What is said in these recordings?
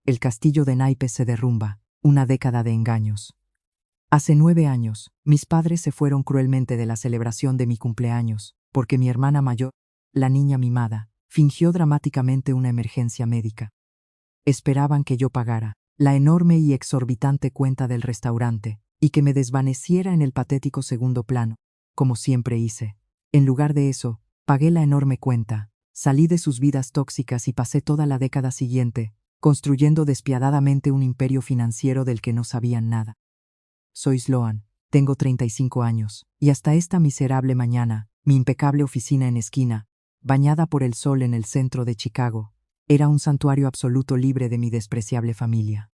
El castillo de naipes se derrumba, una década de engaños. Hace 9 años, mis padres se fueron cruelmente de la celebración de mi cumpleaños, porque mi hermana mayor, la niña mimada, fingió dramáticamente una emergencia médica. Esperaban que yo pagara la enorme y exorbitante cuenta del restaurante, y que me desvaneciera en el patético segundo plano, como siempre hice. En lugar de eso, pagué la enorme cuenta, salí de sus vidas tóxicas y pasé toda la década siguiente, construyendo despiadadamente un imperio financiero del que no sabían nada. Soy Sloan, tengo 35 años, y hasta esta miserable mañana, mi impecable oficina en esquina, bañada por el sol en el centro de Chicago, era un santuario absoluto libre de mi despreciable familia.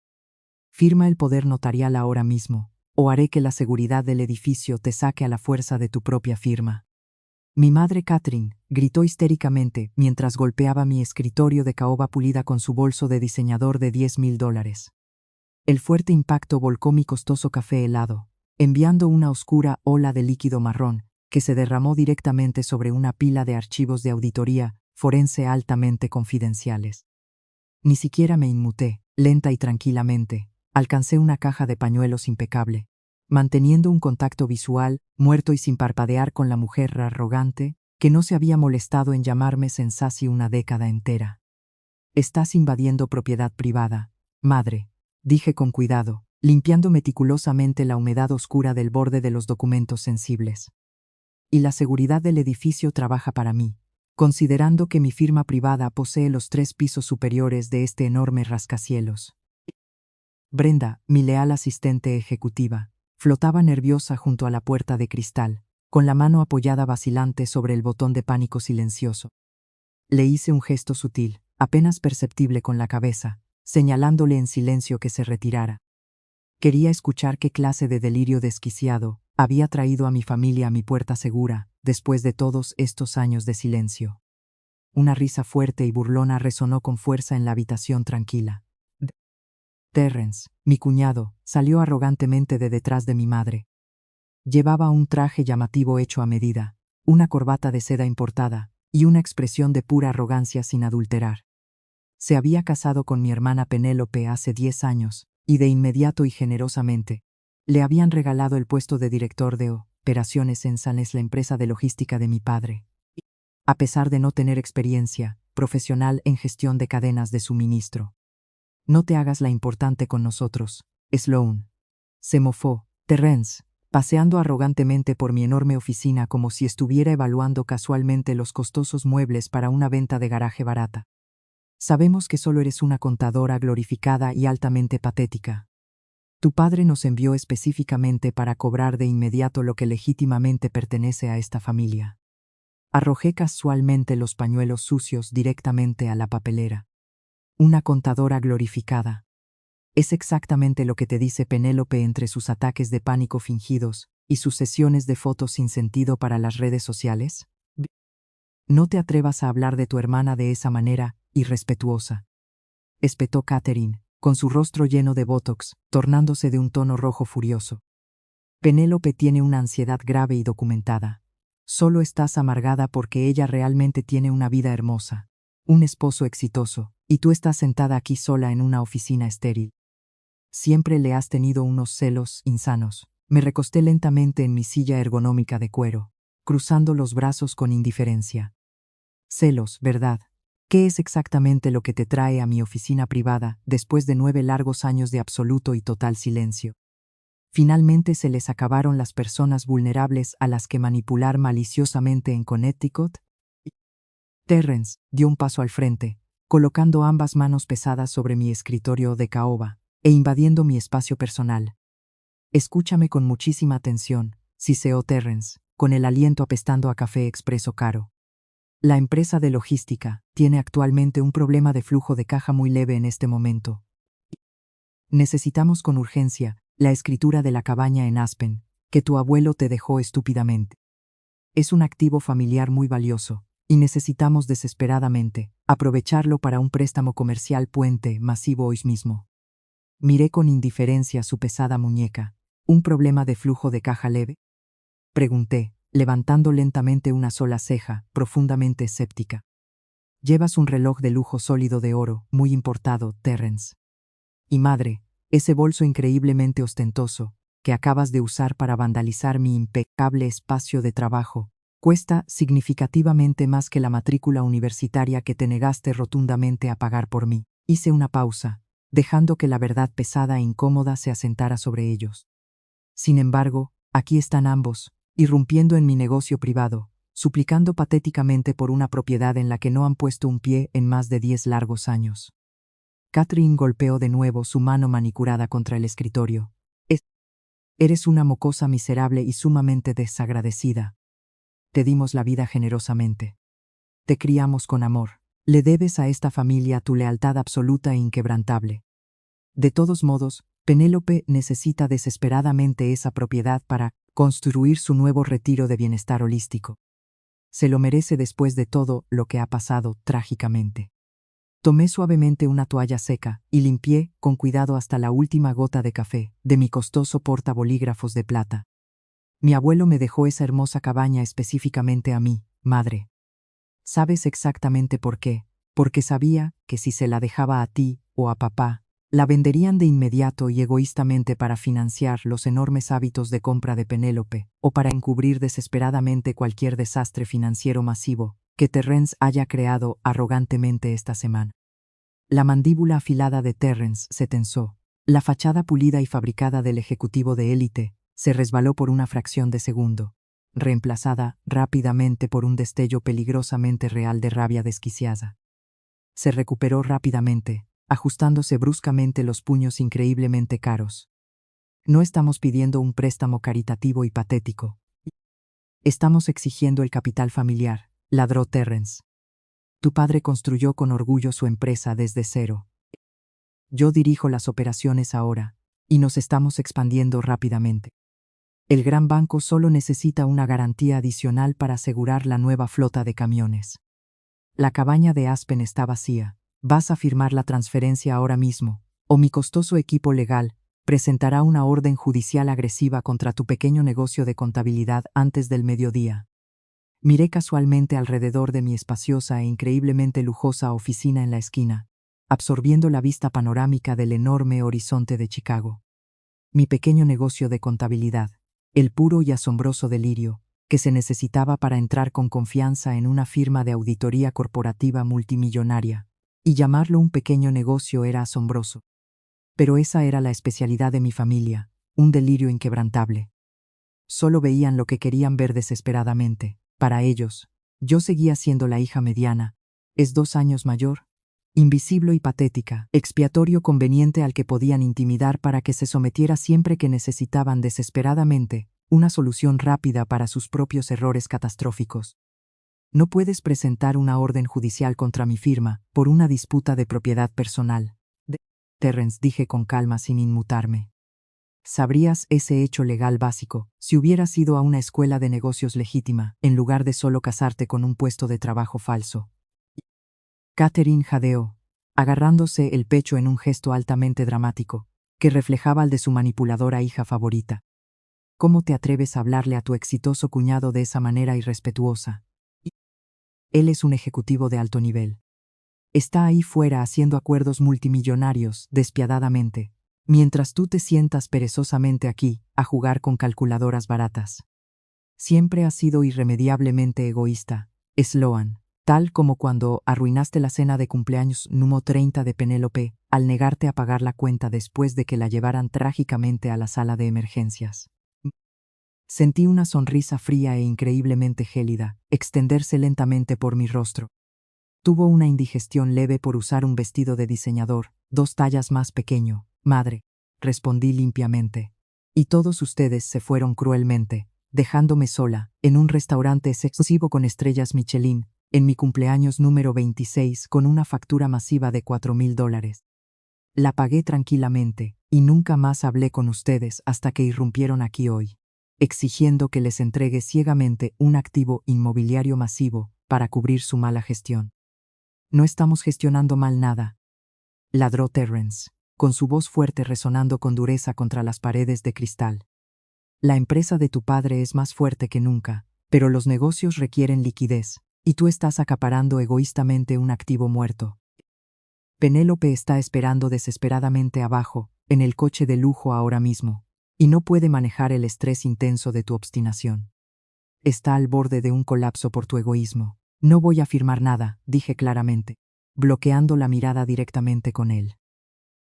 Firma el poder notarial ahora mismo, o haré que la seguridad del edificio te saque a la fuerza de tu propia firma. Mi madre Catherine gritó histéricamente mientras golpeaba mi escritorio de caoba pulida con su bolso de diseñador de $10,000. El fuerte impacto volcó mi costoso café helado, enviando una oscura ola de líquido marrón que se derramó directamente sobre una pila de archivos de auditoría forense altamente confidenciales. Ni siquiera me inmuté, lenta y tranquilamente, alcancé una caja de pañuelos impecable, manteniendo un contacto visual, muerto y sin parpadear con la mujer arrogante, que no se había molestado en llamarme Sensasi una década entera. Estás invadiendo propiedad privada, madre, dije con cuidado, limpiando meticulosamente la humedad oscura del borde de los documentos sensibles. Y la seguridad del edificio trabaja para mí, considerando que mi firma privada posee los 3 pisos superiores de este enorme rascacielos. Brenda, mi leal asistente ejecutiva, flotaba nerviosa junto a la puerta de cristal, con la mano apoyada vacilante sobre el botón de pánico silencioso. Le hice un gesto sutil, apenas perceptible con la cabeza, señalándole en silencio que se retirara. Quería escuchar qué clase de delirio desquiciado había traído a mi familia a mi puerta segura, después de todos estos años de silencio. Una risa fuerte y burlona resonó con fuerza en la habitación tranquila. Terrence, mi cuñado, salió arrogantemente de detrás de mi madre. Llevaba un traje llamativo hecho a medida, una corbata de seda importada, y una expresión de pura arrogancia sin adulterar. Se había casado con mi hermana Penélope hace 10 años, y de inmediato y generosamente, le habían regalado el puesto de director de operaciones en Sanes, la empresa de logística de mi padre. A pesar de no tener experiencia profesional en gestión de cadenas de suministro. No te hagas la importante con nosotros, Sloan. Se mofó Terrence, paseando arrogantemente por mi enorme oficina como si estuviera evaluando casualmente los costosos muebles para una venta de garaje barata. Sabemos que solo eres una contadora glorificada y altamente patética. Tu padre nos envió específicamente para cobrar de inmediato lo que legítimamente pertenece a esta familia. Arrojé casualmente los pañuelos sucios directamente a la papelera. Una contadora glorificada. Es exactamente lo que te dice Penélope entre sus ataques de pánico fingidos y sus sesiones de fotos sin sentido para las redes sociales. No te atrevas a hablar de tu hermana de esa manera irrespetuosa, espetó Catherine, con su rostro lleno de botox, tornándose de un tono rojo furioso. Penélope tiene una ansiedad grave y documentada. Solo estás amargada porque ella realmente tiene una vida hermosa, un esposo exitoso, y tú estás sentada aquí sola en una oficina estéril. Siempre le has tenido unos celos insanos. Me recosté lentamente en mi silla ergonómica de cuero, cruzando los brazos con indiferencia. Celos, ¿verdad? ¿Qué es exactamente lo que te trae a mi oficina privada después de 9 largos años de absoluto y total silencio? Finalmente se les acabaron las personas vulnerables a las que manipular maliciosamente en Connecticut. Terrence dio un paso al frente, colocando ambas manos pesadas sobre mi escritorio de caoba e invadiendo mi espacio personal. Escúchame con muchísima atención, siseó Terrence, con el aliento apestando a café expreso caro. La empresa de logística tiene actualmente un problema de flujo de caja muy leve en este momento. Necesitamos con urgencia la escritura de la cabaña en Aspen, que tu abuelo te dejó estúpidamente. Es un activo familiar muy valioso, y necesitamos desesperadamente aprovecharlo para un préstamo comercial puente masivo hoy mismo. Miré con indiferencia su pesada muñeca. ¿Un problema de flujo de caja leve? Pregunté, levantando lentamente una sola ceja, profundamente escéptica. Llevas un reloj de lujo sólido de oro, muy importado, Terrence. Y madre, ese bolso increíblemente ostentoso, que acabas de usar para vandalizar mi impecable espacio de trabajo, cuesta significativamente más que la matrícula universitaria que te negaste rotundamente a pagar por mí. Hice una pausa, dejando que la verdad pesada e incómoda se asentara sobre ellos. Sin embargo, aquí están ambos, irrumpiendo en mi negocio privado, suplicando patéticamente por una propiedad en la que no han puesto un pie en más de 10 largos años. Catherine golpeó de nuevo su mano manicurada contra el escritorio. Eres una mocosa miserable y sumamente desagradecida. Te dimos la vida generosamente. Te criamos con amor. Le debes a esta familia tu lealtad absoluta e inquebrantable. De todos modos, Penélope necesita desesperadamente esa propiedad para construir su nuevo retiro de bienestar holístico. Se lo merece después de todo lo que ha pasado trágicamente. Tomé suavemente una toalla seca y limpié con cuidado hasta la última gota de café de mi costoso portabolígrafos de plata. Mi abuelo me dejó esa hermosa cabaña específicamente a mí, madre. ¿Sabes exactamente por qué? Porque sabía que si se la dejaba a ti o a papá, la venderían de inmediato y egoístamente para financiar los enormes hábitos de compra de Penélope, o para encubrir desesperadamente cualquier desastre financiero masivo que Terrence haya creado arrogantemente esta semana. La mandíbula afilada de Terrence se tensó. La fachada pulida y fabricada del ejecutivo de élite se resbaló por una fracción de segundo, reemplazada rápidamente por un destello peligrosamente real de rabia desquiciada. Se recuperó rápidamente, ajustándose bruscamente los puños increíblemente caros. No estamos pidiendo un préstamo caritativo y patético. Estamos exigiendo el capital familiar, ladró Terrence. Tu padre construyó con orgullo su empresa desde cero. Yo dirijo las operaciones ahora, y nos estamos expandiendo rápidamente. El gran banco solo necesita una garantía adicional para asegurar la nueva flota de camiones. La cabaña de Aspen está vacía. Vas a firmar la transferencia ahora mismo, o mi costoso equipo legal presentará una orden judicial agresiva contra tu pequeño negocio de contabilidad antes del mediodía. Miré casualmente alrededor de mi espaciosa e increíblemente lujosa oficina en la esquina, absorbiendo la vista panorámica del enorme horizonte de Chicago. Mi pequeño negocio de contabilidad, el puro y asombroso delirio que se necesitaba para entrar con confianza en una firma de auditoría corporativa multimillonaria, y llamarlo un pequeño negocio era asombroso. Pero esa era la especialidad de mi familia, un delirio inquebrantable. Solo veían lo que querían ver desesperadamente. Para ellos, yo seguía siendo la hija mediana, es 2 años mayor, invisible y patética, expiatorio conveniente al que podían intimidar para que se sometiera siempre que necesitaban desesperadamente una solución rápida para sus propios errores catastróficos. No puedes presentar una orden judicial contra mi firma por una disputa de propiedad personal. Terrence, dije con calma sin inmutarme. Sabrías ese hecho legal básico si hubieras ido a una escuela de negocios legítima, en lugar de solo casarte con un puesto de trabajo falso. Catherine jadeó, agarrándose el pecho en un gesto altamente dramático, que reflejaba el de su manipuladora hija favorita. ¿Cómo te atreves a hablarle a tu exitoso cuñado de esa manera irrespetuosa? Él es un ejecutivo de alto nivel. Está ahí fuera haciendo acuerdos multimillonarios, despiadadamente, mientras tú te sientas perezosamente aquí, a jugar con calculadoras baratas. Siempre has sido irremediablemente egoísta, Sloan, tal como cuando arruinaste la cena de cumpleaños número 30 de Penélope, al negarte a pagar la cuenta después de que la llevaran trágicamente a la sala de emergencias. Sentí una sonrisa fría e increíblemente gélida extenderse lentamente por mi rostro. Tuvo una indigestión leve por usar un vestido de diseñador, 2 tallas más pequeño, madre, respondí limpiamente. Y todos ustedes se fueron cruelmente, dejándome sola, en un restaurante exclusivo con estrellas Michelin, en mi cumpleaños número 26 con una factura masiva de $4,000. La pagué tranquilamente, y nunca más hablé con ustedes hasta que irrumpieron aquí hoy, exigiendo que les entregue ciegamente un activo inmobiliario masivo para cubrir su mala gestión. No estamos gestionando mal nada, ladró Terrence, con su voz fuerte resonando con dureza contra las paredes de cristal. La empresa de tu padre es más fuerte que nunca, pero los negocios requieren liquidez, y tú estás acaparando egoístamente un activo muerto. Penélope está esperando desesperadamente abajo, en el coche de lujo ahora mismo, y no puede manejar el estrés intenso de tu obstinación. Está al borde de un colapso por tu egoísmo. No voy a firmar nada, dije claramente, bloqueando la mirada directamente con él.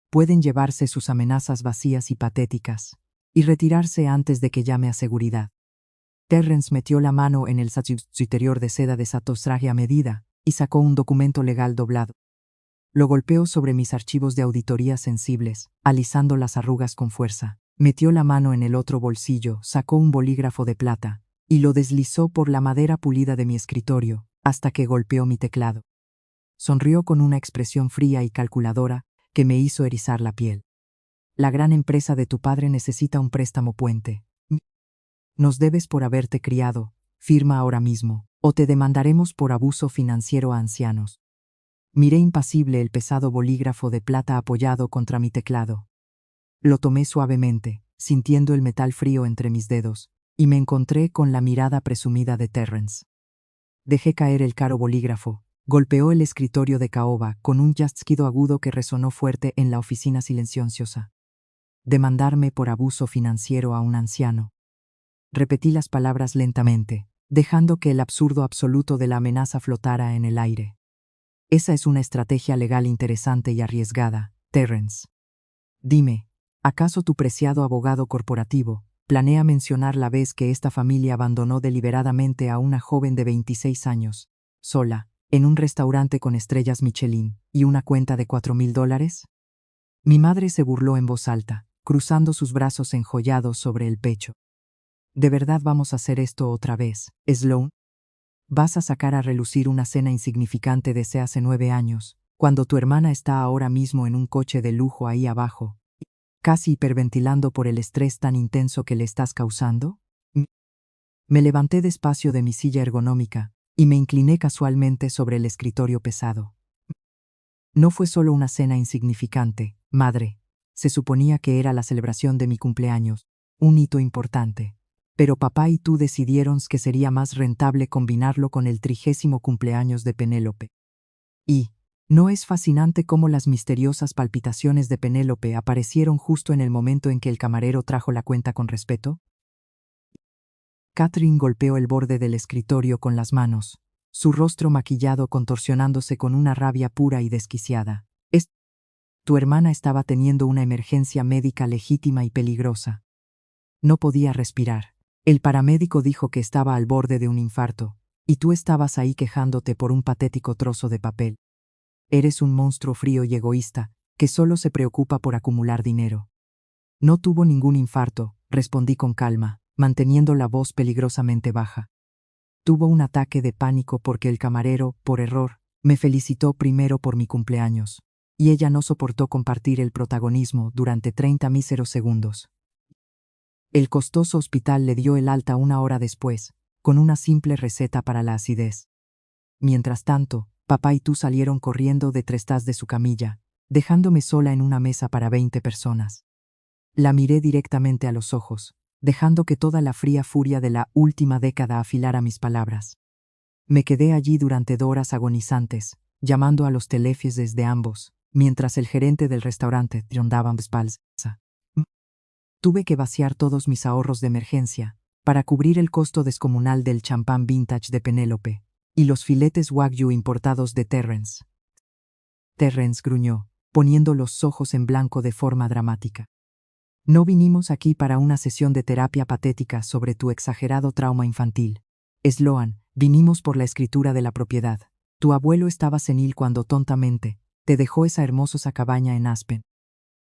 Pueden llevarse sus amenazas vacías y patéticas, y retirarse antes de que llame a seguridad. Terrence metió la mano en el su interior de seda de Satos traje a medida y sacó un documento legal doblado. Lo golpeó sobre mis archivos de auditoría sensibles, alisando las arrugas con fuerza. Metió la mano en el otro bolsillo, sacó un bolígrafo de plata, y lo deslizó por la madera pulida de mi escritorio, hasta que golpeó mi teclado. Sonrió con una expresión fría y calculadora que me hizo erizar la piel. La gran empresa de tu padre necesita un préstamo puente. Nos debes por haberte criado, firma ahora mismo, o te demandaremos por abuso financiero a ancianos. Miré impasible el pesado bolígrafo de plata apoyado contra mi teclado. Lo tomé suavemente, sintiendo el metal frío entre mis dedos, y me encontré con la mirada presumida de Terrence. Dejé caer el caro bolígrafo, golpeó el escritorio de caoba con un chasquido agudo que resonó fuerte en la oficina silenciosa. Demandarme por abuso financiero a un anciano. Repetí las palabras lentamente, dejando que el absurdo absoluto de la amenaza flotara en el aire. Esa es una estrategia legal interesante y arriesgada, Terrence. Dime, ¿acaso tu preciado abogado corporativo planea mencionar la vez que esta familia abandonó deliberadamente a una joven de 26 años, sola, en un restaurante con estrellas Michelin y una cuenta de $4,000? Mi madre se burló en voz alta, cruzando sus brazos enjollados sobre el pecho. ¿De verdad vamos a hacer esto otra vez, Sloan? ¿Vas a sacar a relucir una cena insignificante de hace 9 años, cuando tu hermana está ahora mismo en un coche de lujo ahí abajo, casi hiperventilando por el estrés tan intenso que le estás causando? Me levanté despacio de mi silla ergonómica y me incliné casualmente sobre el escritorio pesado. No fue solo una cena insignificante, madre. Se suponía que era la celebración de mi cumpleaños, un hito importante. Pero papá y tú decidieron que sería más rentable combinarlo con el 30º cumpleaños de Penélope. Y, ¿no es fascinante cómo las misteriosas palpitaciones de Penélope aparecieron justo en el momento en que el camarero trajo la cuenta con respeto? Catherine golpeó el borde del escritorio con las manos, su rostro maquillado contorsionándose con una rabia pura y desquiciada. Tu hermana estaba teniendo una emergencia médica legítima y peligrosa. No podía respirar. El paramédico dijo que estaba al borde de un infarto, y tú estabas ahí quejándote por un patético trozo de papel. Eres un monstruo frío y egoísta, que solo se preocupa por acumular dinero. No tuvo ningún infarto, respondí con calma, manteniendo la voz peligrosamente baja. Tuvo un ataque de pánico porque el camarero, por error, me felicitó primero por mi cumpleaños, y ella no soportó compartir el protagonismo durante 30 míseros segundos. El costoso hospital le dio el alta 1 hora después, con una simple receta para la acidez. Mientras tanto, papá y tú salieron corriendo detrás de su camilla, dejándome sola en una mesa para 20 personas. La miré directamente a los ojos, dejando que toda la fría furia de la última década afilara mis palabras. Me quedé allí durante 2 horas agonizantes, llamando a los teléfonos desde ambos, mientras el gerente del restaurante rondaba mi espalda. Tuve que vaciar todos mis ahorros de emergencia para cubrir el costo descomunal del champán vintage de Penélope y los filetes Wagyu importados de Terrence. Terrence gruñó, poniendo los ojos en blanco de forma dramática. No vinimos aquí para una sesión de terapia patética sobre tu exagerado trauma infantil. Sloan, vinimos por la escritura de la propiedad. Tu abuelo estaba senil cuando tontamente te dejó esa hermosa cabaña en Aspen.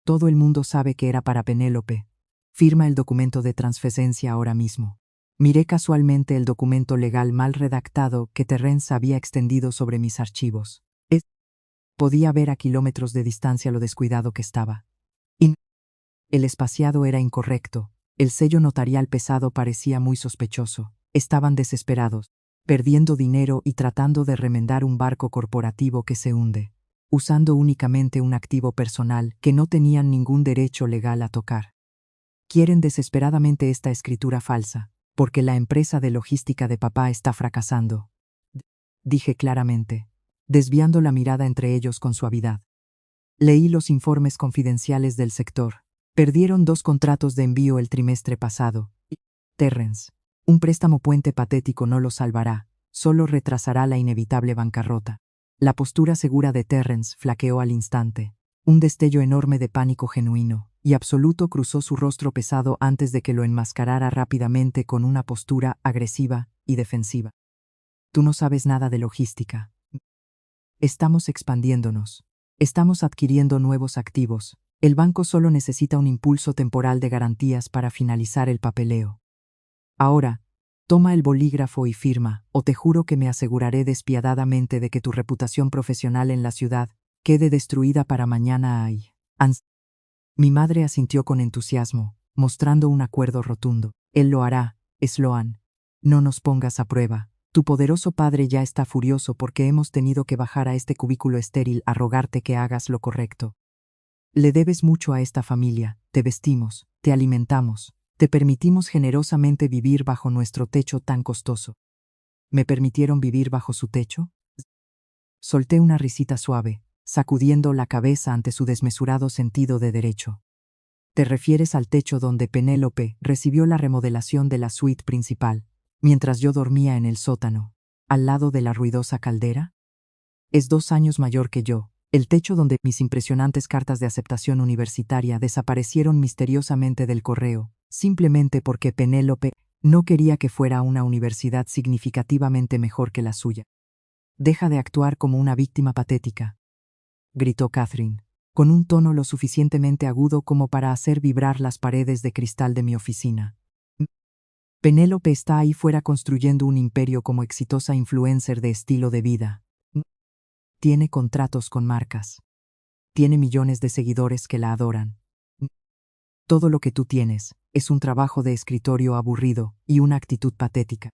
Todo el mundo sabe que era para Penélope. Firma el documento de transferencia ahora mismo. Miré casualmente el documento legal mal redactado que Terrence había extendido sobre mis archivos. Podía ver a kilómetros de distancia lo descuidado que estaba. El espaciado era incorrecto, el sello notarial pesado parecía muy sospechoso. Estaban desesperados, perdiendo dinero y tratando de remendar un barco corporativo que se hunde, usando únicamente un activo personal que no tenían ningún derecho legal a tocar. Quieren desesperadamente esta escritura falsa, porque la empresa de logística de papá está fracasando. Dije claramente, desviando la mirada entre ellos con suavidad. Leí los informes confidenciales del sector. Perdieron 2 contratos de envío el trimestre pasado. Terrence, un préstamo puente patético no lo salvará, solo retrasará la inevitable bancarrota. La postura segura de Terrence flaqueó al instante. Un destello enorme de pánico genuino y absoluto cruzó su rostro pesado antes de que lo enmascarara rápidamente con una postura agresiva y defensiva. Tú no sabes nada de logística. Estamos expandiéndonos. Estamos adquiriendo nuevos activos. El banco solo necesita un impulso temporal de garantías para finalizar el papeleo. Ahora, toma el bolígrafo y firma, o te juro que me aseguraré despiadadamente de que tu reputación profesional en la ciudad quede destruida para mañana. Mi madre asintió con entusiasmo, mostrando un acuerdo rotundo. Él lo hará, Sloan. No nos pongas a prueba. Tu poderoso padre ya está furioso porque hemos tenido que bajar a este cubículo estéril a rogarte que hagas lo correcto. Le debes mucho a esta familia, te vestimos, te alimentamos, te permitimos generosamente vivir bajo nuestro techo tan costoso. ¿Me permitieron vivir bajo su techo? Solté una risita suave, sacudiendo la cabeza ante su desmesurado sentido de derecho. ¿Te refieres al techo donde Penélope recibió la remodelación de la suite principal, mientras yo dormía en el sótano, al lado de la ruidosa caldera? Es 2 años mayor que yo. El techo donde mis impresionantes cartas de aceptación universitaria desaparecieron misteriosamente del correo, simplemente porque Penélope no quería que fuera una universidad significativamente mejor que la suya. Deja de actuar como una víctima patética, gritó Catherine, con un tono lo suficientemente agudo como para hacer vibrar las paredes de cristal de mi oficina. Penélope está ahí fuera construyendo un imperio como exitosa influencer de estilo de vida. Tiene contratos con marcas. Tiene millones de seguidores que la adoran. Todo lo que tú tienes es un trabajo de escritorio aburrido y una actitud patética.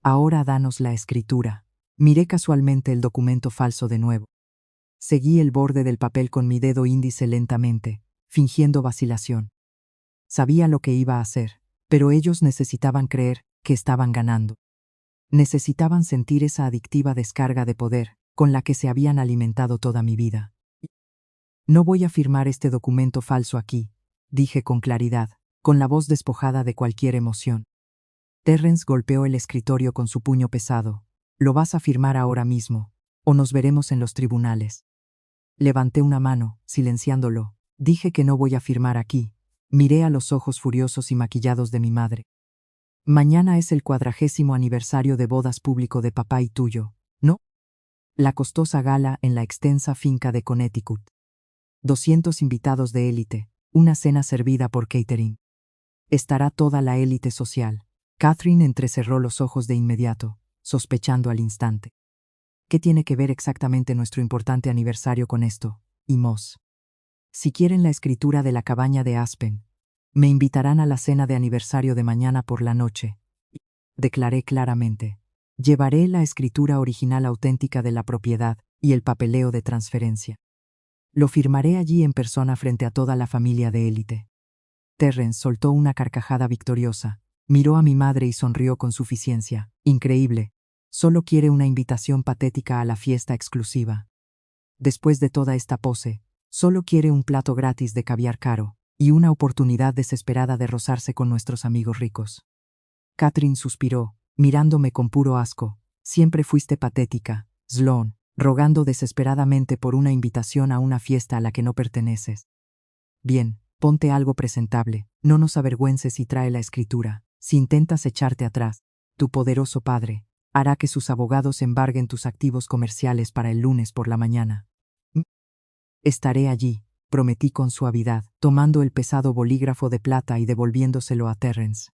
Ahora danos la escritura. Miré casualmente el documento falso de nuevo. Seguí el borde del papel con mi dedo índice lentamente, fingiendo vacilación. Sabía lo que iba a hacer, pero ellos necesitaban creer que estaban ganando. Necesitaban sentir esa adictiva descarga de poder con la que se habían alimentado toda mi vida. No voy a firmar este documento falso aquí, dije con claridad, con la voz despojada de cualquier emoción. Terrence golpeó el escritorio con su puño pesado. Lo vas a firmar ahora mismo, o nos veremos en los tribunales. Levanté una mano, silenciándolo. Dije que no voy a firmar aquí. Miré a los ojos furiosos y maquillados de mi madre. Mañana es el 40º aniversario de bodas público de papá y tuyo, ¿no? La costosa gala en la extensa finca de Connecticut. 200 invitados de élite, una cena servida por catering. Estará toda la élite social. Catherine entrecerró los ojos de inmediato, sospechando al instante. ¿Qué tiene que ver exactamente nuestro importante aniversario con esto? Y Moss. Si quieren la escritura de la cabaña de Aspen, me invitarán a la cena de aniversario de mañana por la noche. Declaré claramente. Llevaré la escritura original auténtica de la propiedad y el papeleo de transferencia. Lo firmaré allí en persona frente a toda la familia de élite. Terrence soltó una carcajada victoriosa, miró a mi madre y sonrió con suficiencia. Increíble. Solo quiere una invitación patética a la fiesta exclusiva. Después de toda esta pose, solo quiere un plato gratis de caviar caro y una oportunidad desesperada de rozarse con nuestros amigos ricos. Catherine suspiró, mirándome con puro asco. Siempre fuiste patética, Sloan, rogando desesperadamente por una invitación a una fiesta a la que no perteneces. Bien, ponte algo presentable, no nos avergüences y trae la escritura. Si intentas echarte atrás, tu poderoso padre hará que sus abogados embarguen tus activos comerciales para el lunes por la mañana. Estaré allí, prometí con suavidad, tomando el pesado bolígrafo de plata y devolviéndoselo a Terrence.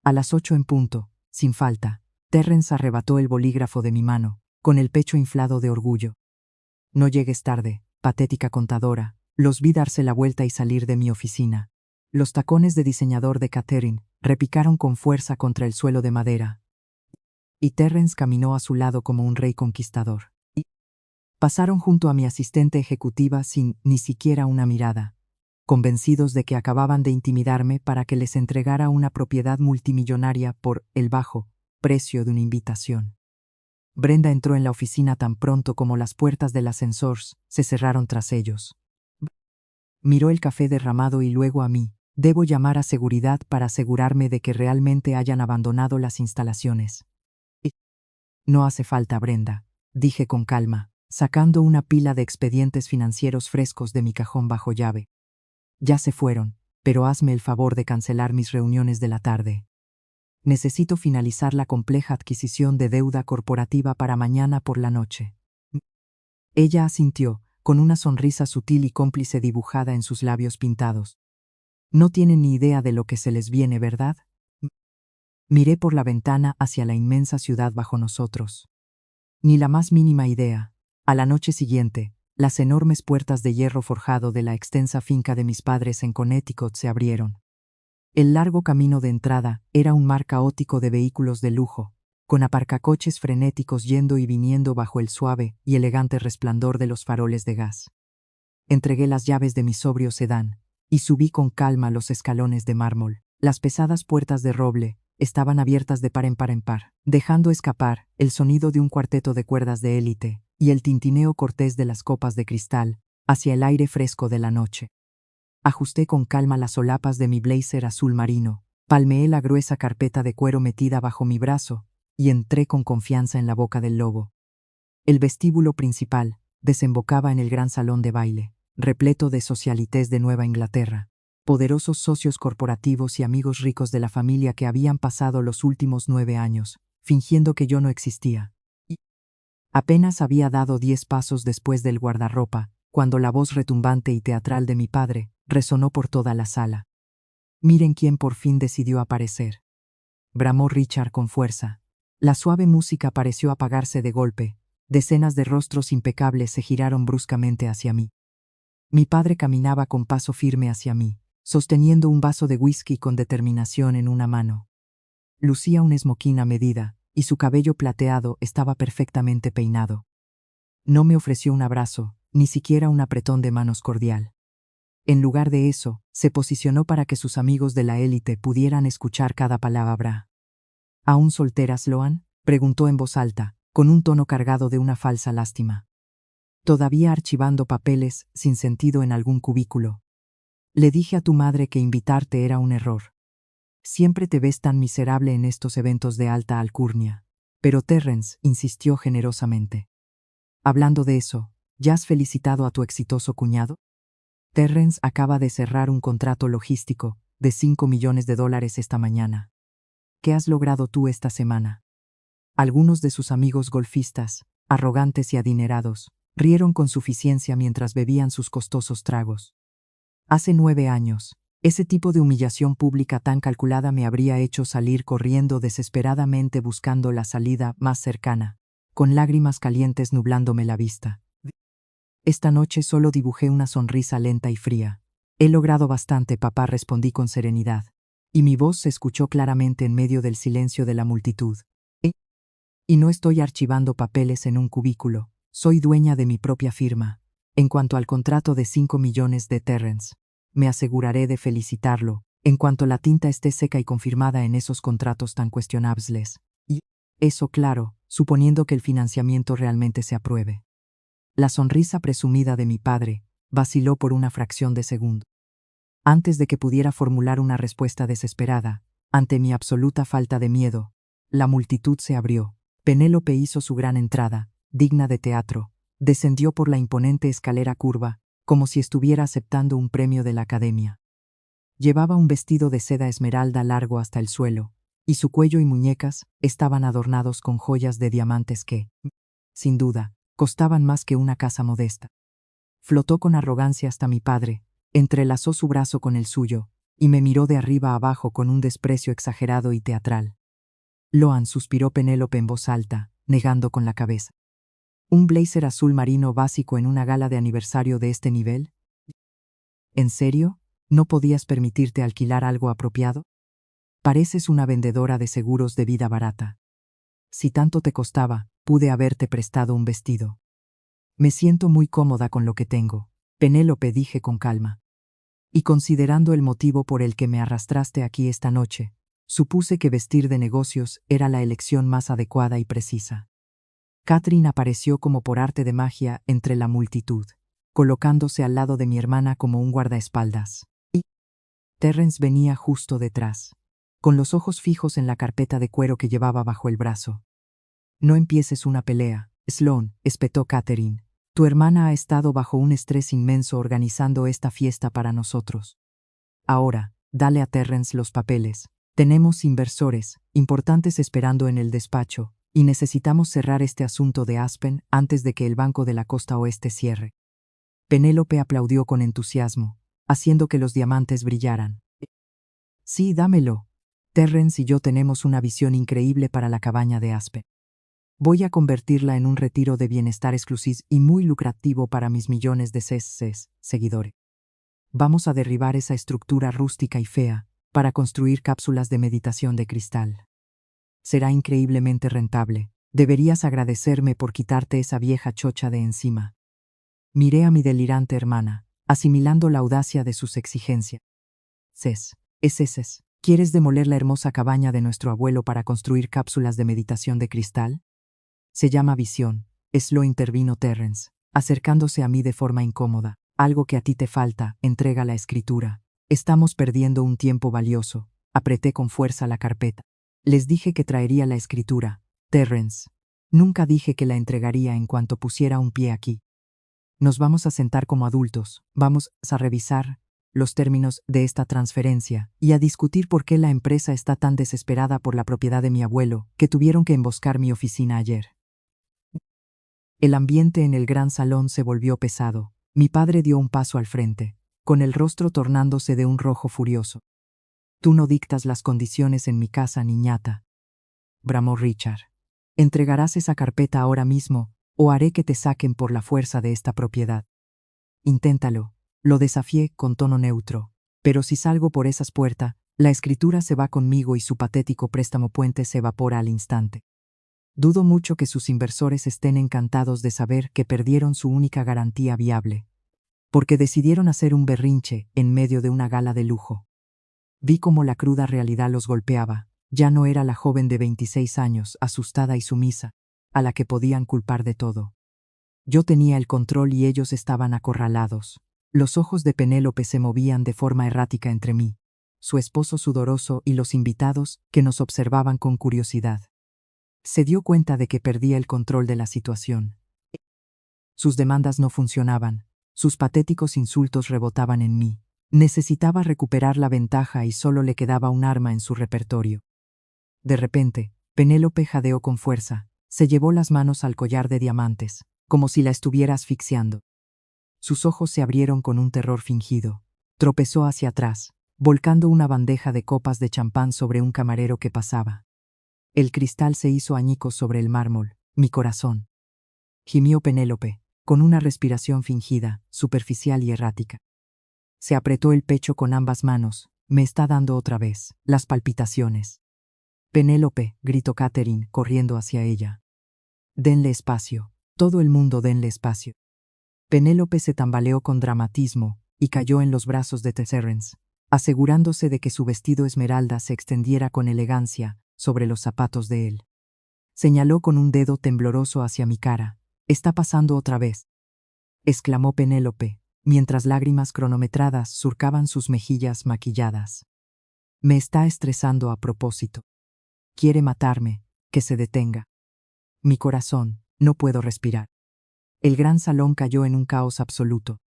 A las 8 en punto, sin falta, Terrence arrebató el bolígrafo de mi mano, con el pecho inflado de orgullo. No llegues tarde, patética contadora. Los vi darse la vuelta y salir de mi oficina. Los tacones de diseñador de Catherine repicaron con fuerza contra el suelo de madera. Y Terrence caminó a su lado como un rey conquistador. Pasaron junto a mi asistente ejecutiva sin ni siquiera una mirada, convencidos de que acababan de intimidarme para que les entregara una propiedad multimillonaria por el bajo precio de una invitación. Brenda entró en la oficina tan pronto como las puertas del ascensor se cerraron tras ellos. Miró el café derramado y luego a mí. Debo llamar a seguridad para asegurarme de que realmente hayan abandonado las instalaciones. No hace falta, Brenda, dije con calma, sacando una pila de expedientes financieros frescos de mi cajón bajo llave. Ya se fueron, pero hazme el favor de cancelar mis reuniones de la tarde. Necesito finalizar la compleja adquisición de deuda corporativa para mañana por la noche. Ella asintió, con una sonrisa sutil y cómplice dibujada en sus labios pintados. No tienen ni idea de lo que se les viene, ¿verdad? Miré por la ventana hacia la inmensa ciudad bajo nosotros. Ni la más mínima idea. A la noche siguiente, las enormes puertas de hierro forjado de la extensa finca de mis padres en Connecticut se abrieron. El largo camino de entrada era un mar caótico de vehículos de lujo, con aparcacoches frenéticos yendo y viniendo bajo el suave y elegante resplandor de los faroles de gas. Entregué las llaves de mi sobrio sedán y subí con calma los escalones de mármol. Las pesadas puertas de roble estaban abiertas de par en par, dejando escapar el sonido de un cuarteto de cuerdas de élite y el tintineo cortés de las copas de cristal hacia el aire fresco de la noche. Ajusté con calma las solapas de mi blazer azul marino, palmeé la gruesa carpeta de cuero metida bajo mi brazo y entré con confianza en la boca del lobo. El vestíbulo principal desembocaba en el gran salón de baile, repleto de socialites de Nueva Inglaterra, poderosos socios corporativos y amigos ricos de la familia que habían pasado los últimos 9 años, fingiendo que yo no existía. Y apenas había dado 10 pasos después del guardarropa, cuando la voz retumbante y teatral de mi padre resonó por toda la sala. Miren quién por fin decidió aparecer. Bramó Richard con fuerza. La suave música pareció apagarse de golpe. Decenas de rostros impecables se giraron bruscamente hacia mí. Mi padre caminaba con paso firme hacia mí, sosteniendo un vaso de whisky con determinación en una mano. Lucía un esmoquín a medida, y su cabello plateado estaba perfectamente peinado. No me ofreció un abrazo, ni siquiera un apretón de manos cordial. En lugar de eso, se posicionó para que sus amigos de la élite pudieran escuchar cada palabra. ¿Aún soltera, Sloan?, preguntó en voz alta, con un tono cargado de una falsa lástima. Todavía archivando papeles sin sentido en algún cubículo. Le dije a tu madre que invitarte era un error. Siempre te ves tan miserable en estos eventos de alta alcurnia. Pero Terrence insistió generosamente. Hablando de eso, ¿ya has felicitado a tu exitoso cuñado? Terrence acaba de cerrar un contrato logístico de $5 millones esta mañana. ¿Qué has logrado tú esta semana? Algunos de sus amigos golfistas, arrogantes y adinerados, rieron con suficiencia mientras bebían sus costosos tragos. Hace 9 años, ese tipo de humillación pública tan calculada me habría hecho salir corriendo desesperadamente buscando la salida más cercana, con lágrimas calientes nublándome la vista. Esta noche solo dibujé una sonrisa lenta y fría. He logrado bastante, papá, respondí con serenidad, y mi voz se escuchó claramente en medio del silencio de la multitud. Y no estoy archivando papeles en un cubículo, soy dueña de mi propia firma. En cuanto al contrato de 5 millones de Terrence, me aseguraré de felicitarlo, en cuanto la tinta esté seca y confirmada en esos contratos tan cuestionables. Y eso, claro, suponiendo que el financiamiento realmente se apruebe. La sonrisa presumida de mi padre vaciló por una fracción de segundo. Antes de que pudiera formular una respuesta desesperada, ante mi absoluta falta de miedo, la multitud se abrió. Penélope hizo su gran entrada, digna de teatro, descendió por la imponente escalera curva, como si estuviera aceptando un premio de la academia. Llevaba un vestido de seda esmeralda largo hasta el suelo, y su cuello y muñecas estaban adornados con joyas de diamantes que, sin duda, costaban más que una casa modesta. Flotó con arrogancia hasta mi padre, entrelazó su brazo con el suyo, y me miró de arriba a abajo con un desprecio exagerado y teatral. Loan, suspiró Penélope en voz alta, negando con la cabeza. ¿Un blazer azul marino básico en una gala de aniversario de este nivel? ¿En serio? ¿No podías permitirte alquilar algo apropiado? Pareces una vendedora de seguros de vida barata. Si tanto te costaba, pude haberte prestado un vestido. Me siento muy cómoda con lo que tengo, Penélope, dije con calma. Y considerando el motivo por el que me arrastraste aquí esta noche, supuse que vestir de negocios era la elección más adecuada y precisa. Catherine apareció como por arte de magia entre la multitud. colocándose al lado de mi hermana como un guardaespaldas. Y Terrence venía justo detrás, con los ojos fijos en la carpeta de cuero que llevaba bajo el brazo. No empieces una pelea, Sloan, espetó Catherine. Tu hermana ha estado bajo un estrés inmenso organizando esta fiesta para nosotros. Ahora, dale a Terrence los papeles. Tenemos inversores importantes esperando en el despacho, y necesitamos cerrar este asunto de Aspen antes de que el Banco de la Costa Oeste cierre. Penélope aplaudió con entusiasmo, haciendo que los diamantes brillaran. Sí, dámelo. Terrence y yo tenemos una visión increíble para la cabaña de Aspen. Voy a convertirla en un retiro de bienestar exclusivo y muy lucrativo para mis millones de seguidores. Vamos a derribar esa estructura rústica y fea para construir cápsulas de meditación de cristal. Será increíblemente rentable. Deberías agradecerme por quitarte esa vieja chocha de encima. Miré a mi delirante hermana, asimilando la audacia de sus exigencias. ¿Quieres demoler la hermosa cabaña de nuestro abuelo para construir cápsulas de meditación de cristal? Se llama visión, lo intervino Terrence, acercándose a mí de forma incómoda. Algo que a ti te falta, entrega la escritura. Estamos perdiendo un tiempo valioso. Apreté con fuerza la carpeta. Les dije que traería la escritura, Terrence. Nunca dije que la entregaría en cuanto pusiera un pie aquí. Nos vamos a sentar como adultos, vamos a revisar los términos de esta transferencia y a discutir por qué la empresa está tan desesperada por la propiedad de mi abuelo, que tuvieron que emboscar mi oficina ayer. El ambiente en el gran salón se volvió pesado. Mi padre dio un paso al frente, con el rostro tornándose de un rojo furioso. Tú no dictas las condiciones en mi casa, niñata, bramó Richard. Entregarás esa carpeta ahora mismo, o haré que te saquen por la fuerza de esta propiedad. Inténtalo, lo desafié con tono neutro. Pero si salgo por esas puertas, la escritura se va conmigo y su patético préstamo puente se evapora al instante. Dudo mucho que sus inversores estén encantados de saber que perdieron su única garantía viable, porque decidieron hacer un berrinche en medio de una gala de lujo. Vi cómo la cruda realidad los golpeaba. Ya no era la joven de 26 años, asustada y sumisa, a la que podían culpar de todo. Yo tenía el control y ellos estaban acorralados. Los ojos de Penélope se movían de forma errática entre mí, su esposo sudoroso y los invitados que nos observaban con curiosidad. Se dio cuenta de que perdía el control de la situación. Sus demandas no funcionaban, sus patéticos insultos rebotaban en mí. Necesitaba recuperar la ventaja y solo le quedaba un arma en su repertorio. De repente, Penélope jadeó con fuerza, se llevó las manos al collar de diamantes, como si la estuviera asfixiando. Sus ojos se abrieron con un terror fingido. Tropezó hacia atrás, volcando una bandeja de copas de champán sobre un camarero que pasaba. El cristal se hizo añicos sobre el mármol, mi corazón. Gimió Penélope, con una respiración fingida, superficial y errática. Se apretó el pecho con ambas manos. Me está dando otra vez las palpitaciones. Penélope, gritó Catherine, corriendo hacia ella. Denle espacio, todo el mundo denle espacio. Penélope se tambaleó con dramatismo y cayó en los brazos de Terrence, asegurándose de que su vestido esmeralda se extendiera con elegancia sobre los zapatos de él. Señaló con un dedo tembloroso hacia mi cara. «Está pasando otra vez», exclamó Penélope, mientras lágrimas cronometradas surcaban sus mejillas maquilladas. «Me está estresando a propósito. Quiere matarme, que se detenga. Mi corazón, no puedo respirar». El gran salón cayó en un caos absoluto.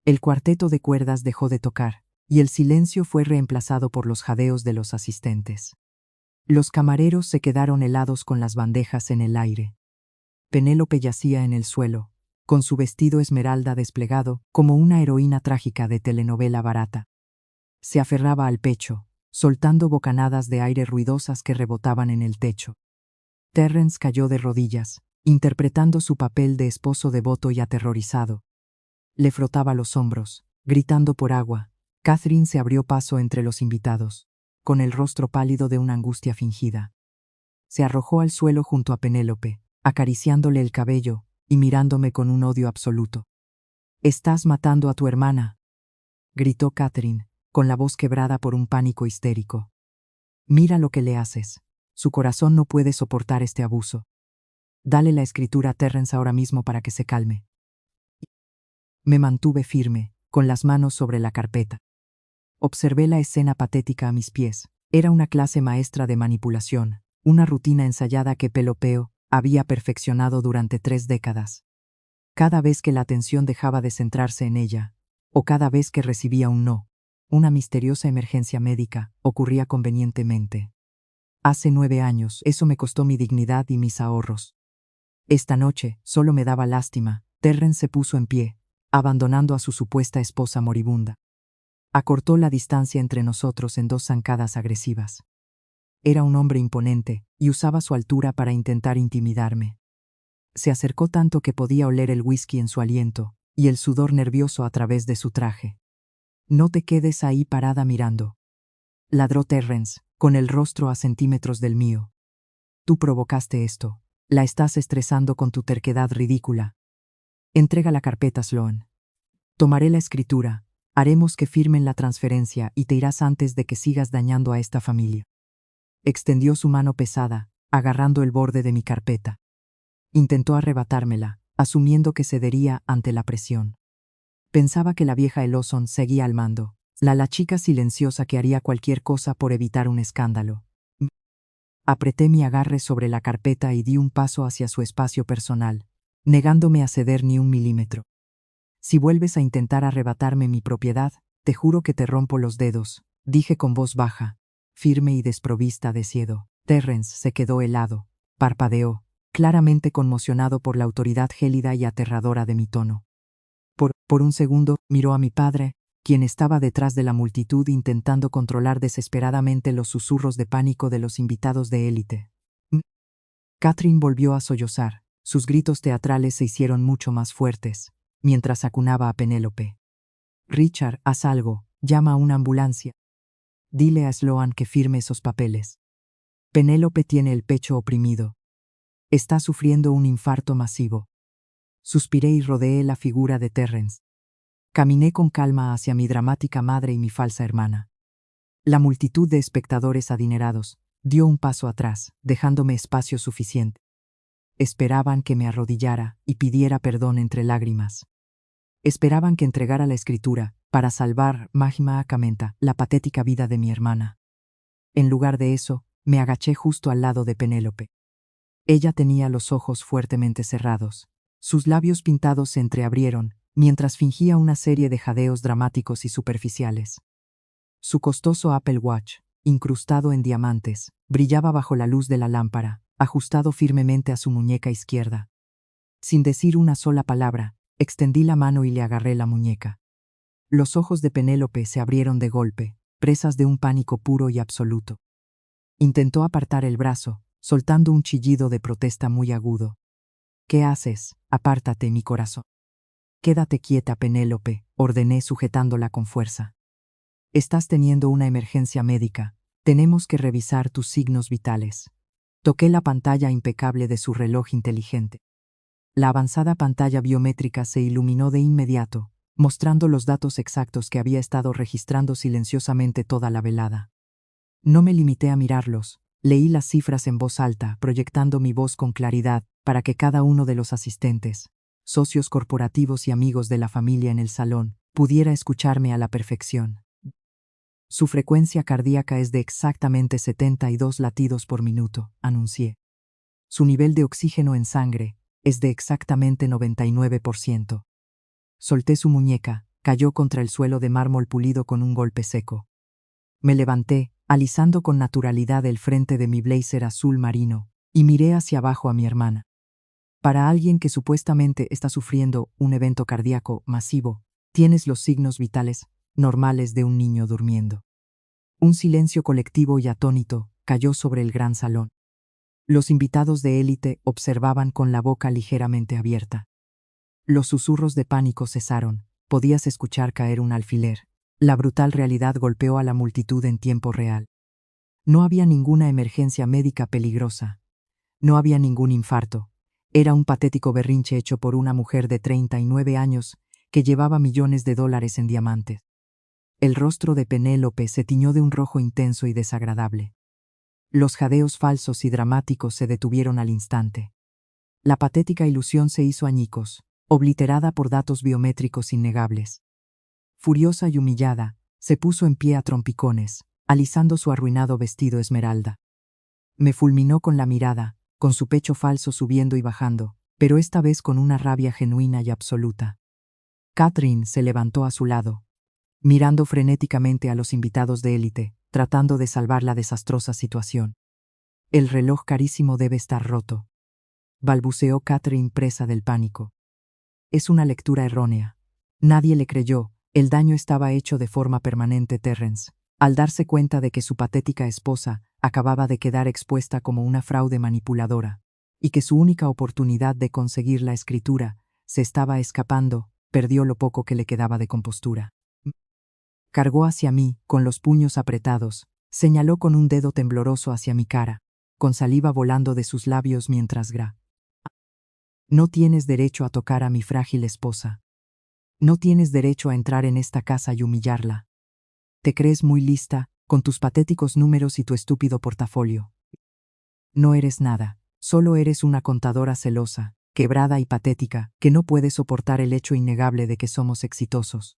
El cuarteto de cuerdas dejó de tocar, y el silencio fue reemplazado por los jadeos de los asistentes. Los camareros se quedaron helados con las bandejas en el aire. Penélope yacía en el suelo, con su vestido esmeralda desplegado como una heroína trágica de telenovela barata. Se aferraba al pecho, soltando bocanadas de aire ruidosas que rebotaban en el techo. Terrence cayó de rodillas, interpretando su papel de esposo devoto y aterrorizado. Le frotaba los hombros, gritando por agua. Catherine se abrió paso entre los invitados, con el rostro pálido de una angustia fingida. Se arrojó al suelo junto a Penélope, acariciándole el cabello y mirándome con un odio absoluto. «Estás matando a tu hermana», gritó Catherine, con la voz quebrada por un pánico histérico. «Mira lo que le haces. Su corazón no puede soportar este abuso. Dale la escritura a Terrence ahora mismo para que se calme». Me mantuve firme, con las manos sobre la carpeta. Observé la escena patética a mis pies. Era una clase maestra de manipulación, una rutina ensayada que Pelopeo había perfeccionado durante 3 décadas. Cada vez que la atención dejaba de centrarse en ella, o cada vez que recibía un no, una misteriosa emergencia médica ocurría convenientemente. Hace 9 años, eso me costó mi dignidad y mis ahorros. Esta noche, solo me daba lástima. Terrence se puso en pie, abandonando a su supuesta esposa moribunda. Acortó la distancia entre nosotros en 2 zancadas agresivas. Era un hombre imponente, y usaba su altura para intentar intimidarme. Se acercó tanto que podía oler el whisky en su aliento, y el sudor nervioso a través de su traje. «No te quedes ahí parada mirando», ladró Terrence, con el rostro a centímetros del mío. «Tú provocaste esto. La estás estresando con tu terquedad ridícula. Entrega la carpeta, Sloan. Tomaré la escritura, haremos que firmen la transferencia y te irás antes de que sigas dañando a esta familia». Extendió su mano pesada, agarrando el borde de mi carpeta. Intentó arrebatármela, asumiendo que cedería ante la presión. Pensaba que la vieja Ellison seguía al mando, la chica silenciosa que haría cualquier cosa por evitar un escándalo. Apreté mi agarre sobre la carpeta y di un paso hacia su espacio personal, negándome a ceder ni un milímetro. «Si vuelves a intentar arrebatarme mi propiedad, te juro que te rompo los dedos», dije con voz baja, firme y desprovista de siedo. Terrence se quedó helado, parpadeó, claramente conmocionado por la autoridad gélida y aterradora de mi tono. Por un segundo, miró a mi padre, quien estaba detrás de la multitud intentando controlar desesperadamente los susurros de pánico de los invitados de élite. Catherine volvió a sollozar. Sus gritos teatrales se hicieron mucho más fuertes, mientras acunaba a Penélope. «Richard, haz algo, llama a una ambulancia. Dile a Sloan que firme esos papeles. Penélope tiene el pecho oprimido. Está sufriendo un infarto masivo». Suspiré y rodeé la figura de Terrence. Caminé con calma hacia mi dramática madre y mi falsa hermana. La multitud de espectadores adinerados dio un paso atrás, dejándome espacio suficiente. Esperaban que me arrodillara y pidiera perdón entre lágrimas. Esperaban que entregara la escritura para salvar mágicamente la patética vida de mi hermana. En lugar de eso, me agaché justo al lado de Penélope. Ella tenía los ojos fuertemente cerrados. Sus labios pintados se entreabrieron, mientras fingía una serie de jadeos dramáticos y superficiales. Su costoso Apple Watch, incrustado en diamantes, brillaba bajo la luz de la lámpara, ajustado firmemente a su muñeca izquierda. Sin decir una sola palabra, extendí la mano y le agarré la muñeca. Los ojos de Penélope se abrieron de golpe, presas de un pánico puro y absoluto. Intentó apartar el brazo, soltando un chillido de protesta muy agudo. «¿Qué haces? Apártate, mi corazón». «Quédate quieta, Penélope», ordené sujetándola con fuerza. «Estás teniendo una emergencia médica. Tenemos que revisar tus signos vitales». Toqué la pantalla impecable de su reloj inteligente. La avanzada pantalla biométrica se iluminó de inmediato, mostrando los datos exactos que había estado registrando silenciosamente toda la velada. No me limité a mirarlos. Leí las cifras en voz alta, proyectando mi voz con claridad para que cada uno de los asistentes, socios corporativos y amigos de la familia en el salón, pudiera escucharme a la perfección. «Su frecuencia cardíaca es de exactamente 72 latidos por minuto», anuncié. «Su nivel de oxígeno en sangre es de exactamente 99%. Solté su muñeca, cayó contra el suelo de mármol pulido con un golpe seco. Me levanté, alisando con naturalidad el frente de mi blazer azul marino, y miré hacia abajo a mi hermana. «Para alguien que supuestamente está sufriendo un evento cardíaco masivo, tienes los signos vitales normales de un niño durmiendo». Un silencio colectivo y atónito cayó sobre el gran salón. Los invitados de élite observaban con la boca ligeramente abierta. Los susurros de pánico cesaron, podías escuchar caer un alfiler. La brutal realidad golpeó a la multitud en tiempo real. No había ninguna emergencia médica peligrosa. No había ningún infarto. Era un patético berrinche hecho por una mujer de 39 años que llevaba millones de dólares en diamantes. El rostro de Penélope se tiñó de un rojo intenso y desagradable. Los jadeos falsos y dramáticos se detuvieron al instante. La patética ilusión se hizo añicos, obliterada por datos biométricos innegables. Furiosa y humillada, se puso en pie a trompicones, alisando su arruinado vestido esmeralda. Me fulminó con la mirada, con su pecho falso subiendo y bajando, pero esta vez con una rabia genuina y absoluta. Catherine se levantó a su lado, mirando frenéticamente a los invitados de élite, tratando de salvar la desastrosa situación. El reloj carísimo debe estar roto, balbuceó Catherine presa del pánico. Es una lectura errónea. Nadie le creyó, el daño estaba hecho de forma permanente. Terrence, al darse cuenta de que su patética esposa acababa de quedar expuesta como una fraude manipuladora, y que su única oportunidad de conseguir la escritura se estaba escapando, perdió lo poco que le quedaba de compostura. Cargó hacia mí, con los puños apretados, señaló con un dedo tembloroso hacia mi cara, con saliva volando de sus labios mientras No tienes derecho a tocar a mi frágil esposa. No tienes derecho a entrar en esta casa y humillarla. Te crees muy lista, con tus patéticos números y tu estúpido portafolio. No eres nada, solo eres una contadora celosa, quebrada y patética, que no puede soportar el hecho innegable de que somos exitosos.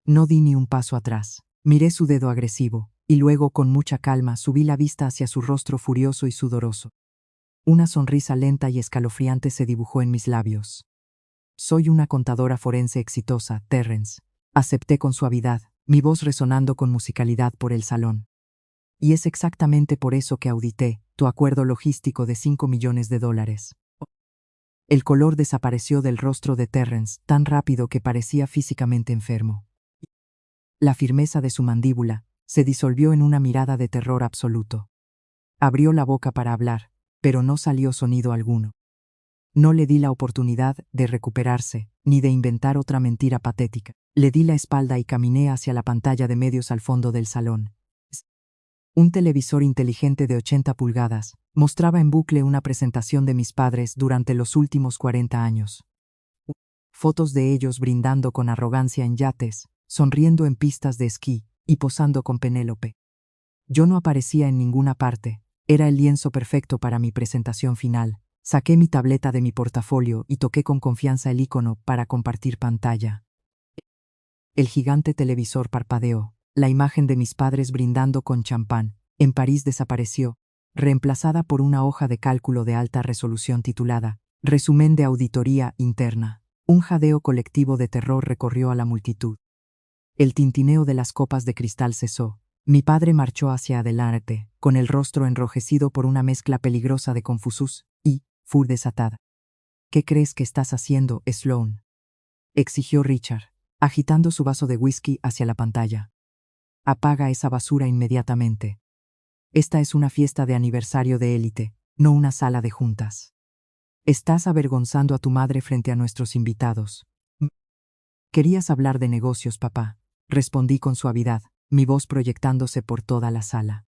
No di ni un paso atrás. Miré su dedo agresivo, y luego con mucha calma subí la vista hacia su rostro furioso y sudoroso. Una sonrisa lenta y escalofriante se dibujó en mis labios. Soy una contadora forense exitosa, Terrence. Acepté con suavidad, mi voz resonando con musicalidad por el salón. Y es exactamente por eso que audité tu acuerdo logístico de $5 millones. El color desapareció del rostro de Terrence tan rápido que parecía físicamente enfermo. La firmeza de su mandíbula se disolvió en una mirada de terror absoluto. Abrió la boca para hablar, pero no salió sonido alguno. No le di la oportunidad de recuperarse, ni de inventar otra mentira patética. Le di la espalda y caminé hacia la pantalla de medios al fondo del salón. Un televisor inteligente de 80 pulgadas mostraba en bucle una presentación de mis padres durante los últimos 40 años. Fotos de ellos brindando con arrogancia en yates, sonriendo en pistas de esquí y posando con Penélope. Yo no aparecía en ninguna parte, era el lienzo perfecto para mi presentación final. Saqué mi tableta de mi portafolio y toqué con confianza el icono para compartir pantalla. El gigante televisor parpadeó. La imagen de mis padres brindando con champán en París desapareció, reemplazada por una hoja de cálculo de alta resolución titulada Resumen de auditoría interna. Un jadeo colectivo de terror recorrió a la multitud. El tintineo de las copas de cristal cesó. Mi padre marchó hacia adelante, con el rostro enrojecido por una mezcla peligrosa de confusus y fur desatada. ¿Qué crees que estás haciendo, Sloane?, exigió Richard, agitando su vaso de whisky hacia la pantalla. Apaga esa basura inmediatamente. Esta es una fiesta de aniversario de élite, no una sala de juntas. Estás avergonzando a tu madre frente a nuestros invitados. Querías hablar de negocios, papá, respondí con suavidad, mi voz proyectándose por toda la sala.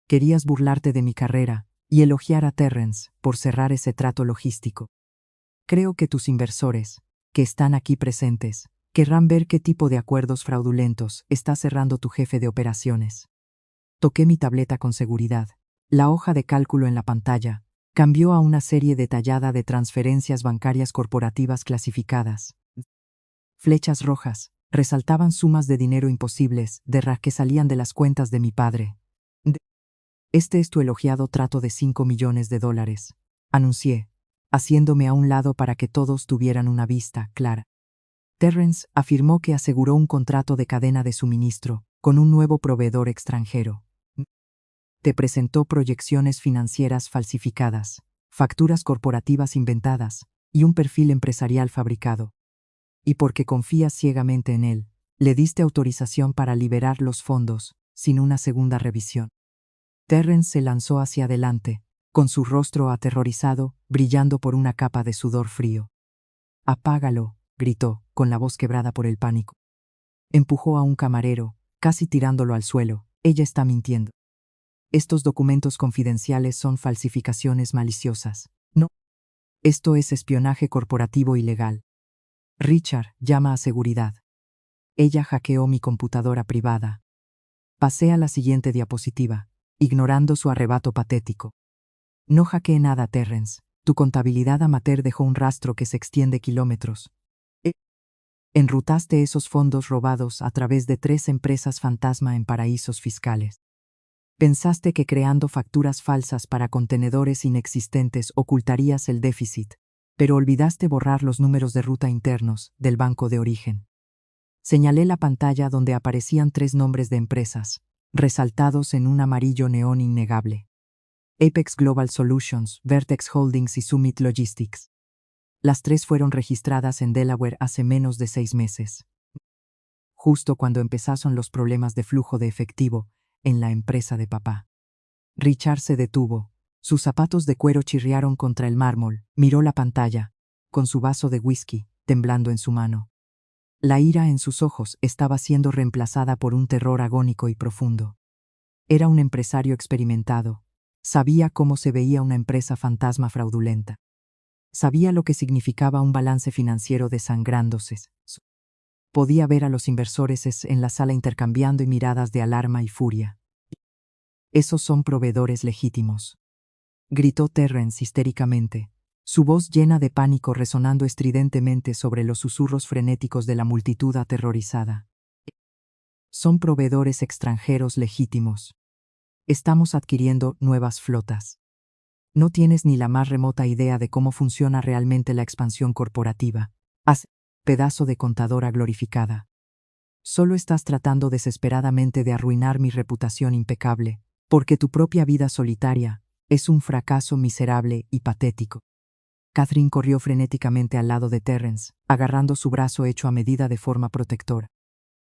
Querías burlarte de mi carrera y elogiar a Terrence por cerrar ese trato logístico. Creo que tus inversores, que están aquí presentes, querrán ver qué tipo de acuerdos fraudulentos está cerrando tu jefe de operaciones. Toqué mi tableta con seguridad. La hoja de cálculo en la pantalla cambió a una serie detallada de transferencias bancarias corporativas clasificadas. Flechas rojas resaltaban sumas de dinero imposibles que salían de las cuentas de mi padre. Este es tu elogiado trato de $5 millones, anuncié, haciéndome a un lado para que todos tuvieran una vista clara. Terrence afirmó que aseguró un contrato de cadena de suministro con un nuevo proveedor extranjero. Te presentó proyecciones financieras falsificadas, facturas corporativas inventadas y un perfil empresarial fabricado. Y porque confías ciegamente en él, le diste autorización para liberar los fondos sin una segunda revisión. Terrence se lanzó hacia adelante, con su rostro aterrorizado, brillando por una capa de sudor frío. «Apágalo», gritó, con la voz quebrada por el pánico. Empujó a un camarero, casi tirándolo al suelo. Ella está mintiendo. Estos documentos confidenciales son falsificaciones maliciosas. No. Esto es espionaje corporativo ilegal. Richard, llama a seguridad. Ella hackeó mi computadora privada. Pasé a la siguiente diapositiva, ignorando su arrebato patético. No hackeé nada, Terrence. Tu contabilidad amateur dejó un rastro que se extiende kilómetros. Enrutaste esos fondos robados a través de 3 empresas fantasma en paraísos fiscales. Pensaste que creando facturas falsas para contenedores inexistentes ocultarías el déficit, pero olvidaste borrar los números de ruta internos del banco de origen. Señalé la pantalla donde aparecían 3 nombres de empresas, resaltados en un amarillo neón innegable. Apex Global Solutions, Vertex Holdings y Summit Logistics. Las 3 fueron registradas en Delaware hace menos de 6 meses. Justo cuando empezaron los problemas de flujo de efectivo en la empresa de papá. Richard se detuvo. Sus zapatos de cuero chirriaron contra el mármol. Miró la pantalla, con su vaso de whisky, temblando en su mano. La ira en sus ojos estaba siendo reemplazada por un terror agónico y profundo. Era un empresario experimentado. Sabía cómo se veía una empresa fantasma fraudulenta. Sabía lo que significaba un balance financiero desangrándose. Podía ver a los inversores en la sala intercambiando miradas de alarma y furia. Esos son proveedores legítimos, gritó Terrence histéricamente, su voz llena de pánico resonando estridentemente sobre los susurros frenéticos de la multitud aterrorizada. Son proveedores extranjeros legítimos. Estamos adquiriendo nuevas flotas. No tienes ni la más remota idea de cómo funciona realmente la expansión corporativa. Haz pedazo de contadora glorificada. Solo estás tratando desesperadamente de arruinar mi reputación impecable, porque tu propia vida solitaria es un fracaso miserable y patético. Catherine corrió frenéticamente al lado de Terrence, agarrando su brazo hecho a medida de forma protectora.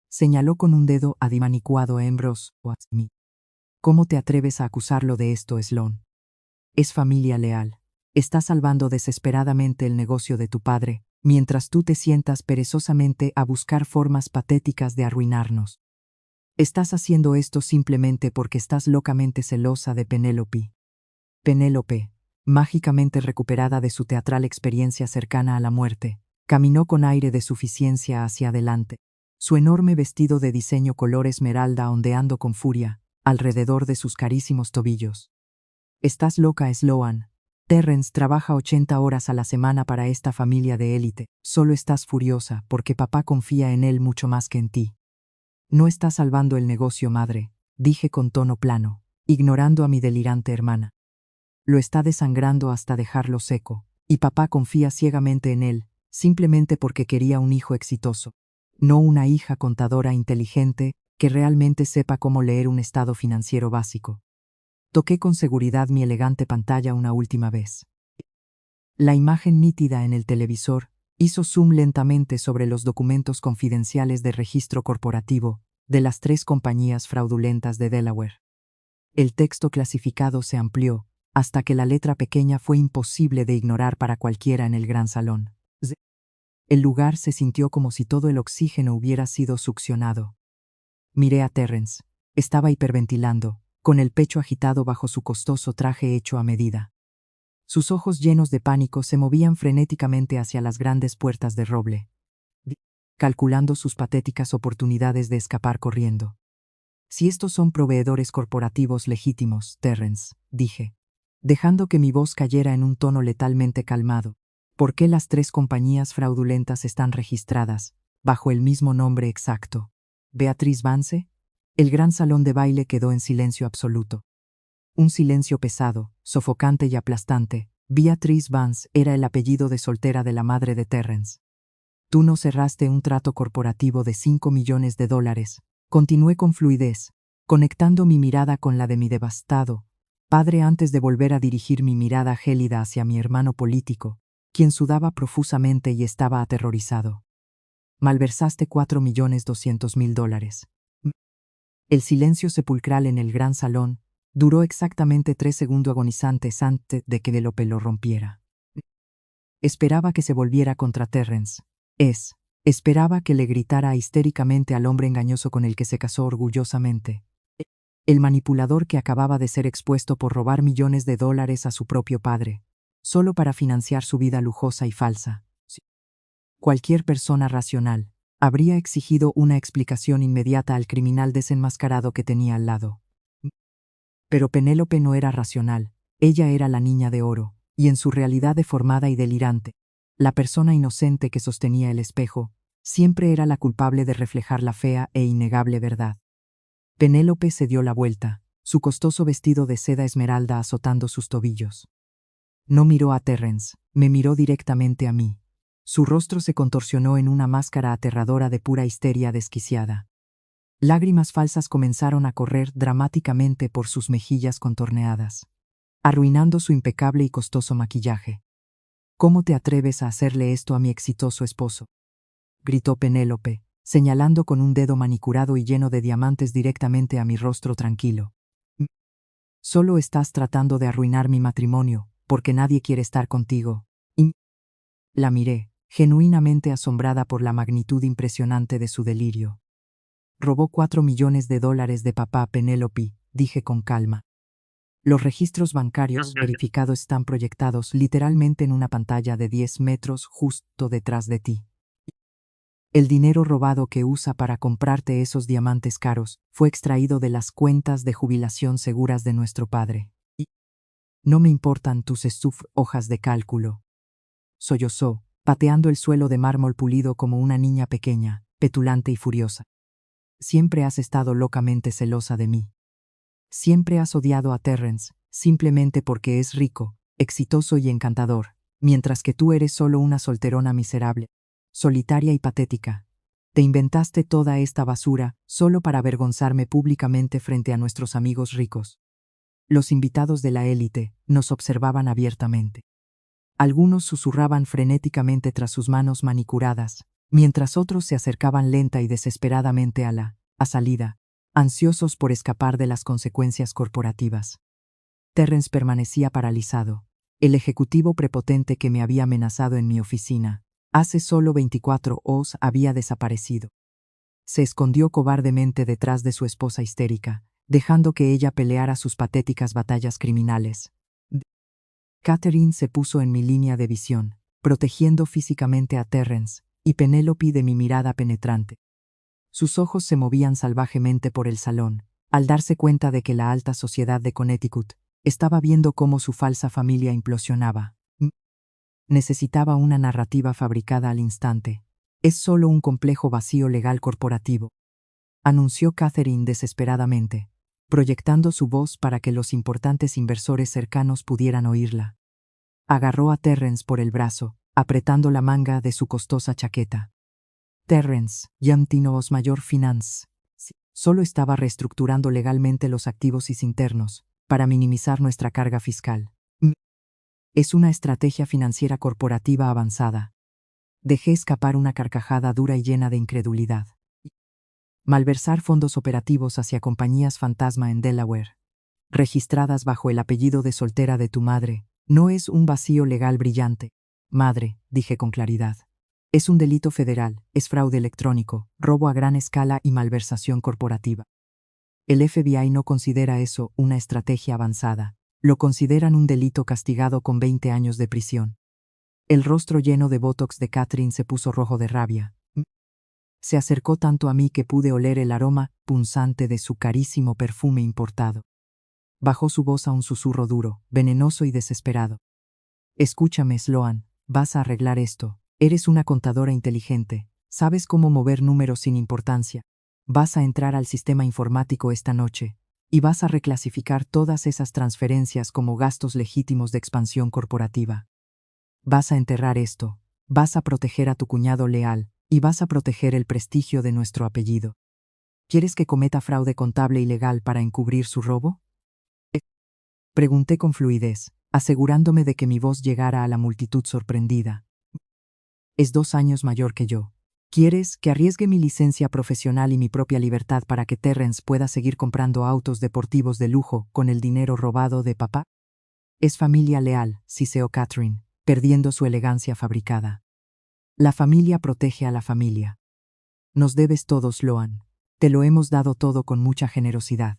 Señaló con un dedo adimanicuado a Ambrose Watson. ¿Cómo te atreves a acusarlo de esto, Sloan? Es familia leal. Está salvando desesperadamente el negocio de tu padre, mientras tú te sientas perezosamente a buscar formas patéticas de arruinarnos. Estás haciendo esto simplemente porque estás locamente celosa de Penélope. Penélope, mágicamente recuperada de su teatral experiencia cercana a la muerte, caminó con aire de suficiencia hacia adelante, su enorme vestido de diseño color esmeralda ondeando con furia alrededor de sus carísimos tobillos. Estás loca, Sloan. Terrence trabaja 80 horas a la semana para esta familia de élite. Solo estás furiosa porque papá confía en él mucho más que en ti. No está salvando el negocio, madre, dije con tono plano, ignorando a mi delirante hermana. Lo está desangrando hasta dejarlo seco, y papá confía ciegamente en él, simplemente porque quería un hijo exitoso, no una hija contadora inteligente que realmente sepa cómo leer un estado financiero básico. Toqué con seguridad mi elegante pantalla una última vez. La imagen nítida en el televisor hizo zoom lentamente sobre los documentos confidenciales de registro corporativo de las 3 compañías fraudulentas de Delaware. El texto clasificado se amplió hasta que la letra pequeña fue imposible de ignorar para cualquiera en el gran salón. El lugar se sintió como si todo el oxígeno hubiera sido succionado. Miré a Terrence. Estaba hiperventilando, con el pecho agitado bajo su costoso traje hecho a medida. Sus ojos llenos de pánico se movían frenéticamente hacia las grandes puertas de roble, calculando sus patéticas oportunidades de escapar corriendo. Si estos son proveedores corporativos legítimos, Terrence, dije, dejando que mi voz cayera en un tono letalmente calmado, ¿por qué las 3 compañías fraudulentas están registradas bajo el mismo nombre exacto? ¿Beatriz Vance? El gran salón de baile quedó en silencio absoluto. Un silencio pesado, sofocante y aplastante. Beatrice Vance era el apellido de soltera de la madre de Terrence. Tú no cerraste un trato corporativo de $5 millones. Continué con fluidez, conectando mi mirada con la de mi devastado padre antes de volver a dirigir mi mirada gélida hacia mi hermano político, quien sudaba profusamente y estaba aterrorizado. Malversaste $4.200.000. El silencio sepulcral en el gran salón duró exactamente 3 segundos agonizantes antes de que Penélope lo rompiera. Esperaba que se volviera contra Terrence. Esperaba que le gritara histéricamente al hombre engañoso con el que se casó orgullosamente. El manipulador que acababa de ser expuesto por robar $millones a su propio padre, solo para financiar su vida lujosa y falsa. Cualquier persona racional habría exigido una explicación inmediata al criminal desenmascarado que tenía al lado. Pero Penélope no era racional, ella era la niña de oro, y en su realidad deformada y delirante, la persona inocente que sostenía el espejo siempre era la culpable de reflejar la fea e innegable verdad. Penélope se dio la vuelta, su costoso vestido de seda esmeralda azotando sus tobillos. No miró a Terrence, me miró directamente a mí. Su rostro se contorsionó en una máscara aterradora de pura histeria desquiciada. Lágrimas falsas comenzaron a correr dramáticamente por sus mejillas contorneadas, arruinando su impecable y costoso maquillaje. «¿Cómo te atreves a hacerle esto a mi exitoso esposo?», gritó Penélope, señalando con un dedo manicurado y lleno de diamantes directamente a mi rostro tranquilo. «Solo estás tratando de arruinar mi matrimonio, porque nadie quiere estar contigo». Y la miré, genuinamente asombrada por la magnitud impresionante de su delirio. «Robó $4 millones de papá Penélope», dije con calma. «Los registros bancarios verificados están proyectados literalmente en una pantalla de 10 metros justo detrás de ti. El dinero robado que usa para comprarte esos diamantes caros fue extraído de las cuentas de jubilación seguras de nuestro padre. Y no me importan tus hojas de cálculo», sollozó, pateando el suelo de mármol pulido como una niña pequeña, petulante y furiosa. «Siempre has estado locamente celosa de mí. Siempre has odiado a Terrence, simplemente porque es rico, exitoso y encantador, mientras que tú eres solo una solterona miserable, solitaria y patética. Te inventaste toda esta basura solo para avergonzarme públicamente frente a nuestros amigos ricos». Los invitados de la élite nos observaban abiertamente. Algunos susurraban frenéticamente tras sus manos manicuradas, mientras otros se acercaban lenta y desesperadamente a la salida, ansiosos por escapar de las consecuencias corporativas. Terrence permanecía paralizado. El ejecutivo prepotente que me había amenazado en mi oficina hace solo 24 horas había desaparecido. Se escondió cobardemente detrás de su esposa histérica, dejando que ella peleara sus patéticas batallas criminales. Catherine se puso en mi línea de visión, protegiendo físicamente a Terrence y Penélope de mi mirada penetrante. Sus ojos se movían salvajemente por el salón, al darse cuenta de que la alta sociedad de Connecticut estaba viendo cómo su falsa familia implosionaba. Necesitaba una narrativa fabricada al instante. «Es solo un complejo vacío legal corporativo», anunció Catherine desesperadamente, proyectando su voz para que los importantes inversores cercanos pudieran oírla. Agarró a Terrence por el brazo, apretando la manga de su costosa chaqueta. «Terrence, Jamtinos Mayor Finance, solo estaba reestructurando legalmente los activos internos para minimizar nuestra carga fiscal. Es una estrategia financiera corporativa avanzada». Dejé escapar una carcajada dura y llena de incredulidad. «Malversar fondos operativos hacia compañías fantasma en Delaware, registradas bajo el apellido de soltera de tu madre, no es un vacío legal brillante. Madre», dije con claridad. «Es un delito federal, es fraude electrónico, robo a gran escala y malversación corporativa. El FBI no considera eso una estrategia avanzada, lo consideran un delito castigado con 20 años de prisión». El rostro lleno de botox de Catherine se puso rojo de rabia. Se acercó tanto a mí que pude oler el aroma punzante de su carísimo perfume importado. Bajó su voz a un susurro duro, venenoso y desesperado. «Escúchame, Sloan, vas a arreglar esto. Eres una contadora inteligente, sabes cómo mover números sin importancia. Vas a entrar al sistema informático esta noche y vas a reclasificar todas esas transferencias como gastos legítimos de expansión corporativa. Vas a enterrar esto, vas a proteger a tu cuñado leal y vas a proteger el prestigio de nuestro apellido. ¿Quieres que cometa fraude contable y legal para encubrir su robo?», pregunté con fluidez, asegurándome de que mi voz llegara a la multitud sorprendida. «Es 2 años mayor que yo. ¿Quieres que arriesgue mi licencia profesional y mi propia libertad para que Terrence pueda seguir comprando autos deportivos de lujo con el dinero robado de papá? Es familia leal», siseó Catherine, perdiendo su elegancia fabricada. «La familia protege a la familia. Nos debes todo, Sloan. Te lo hemos dado todo con mucha generosidad».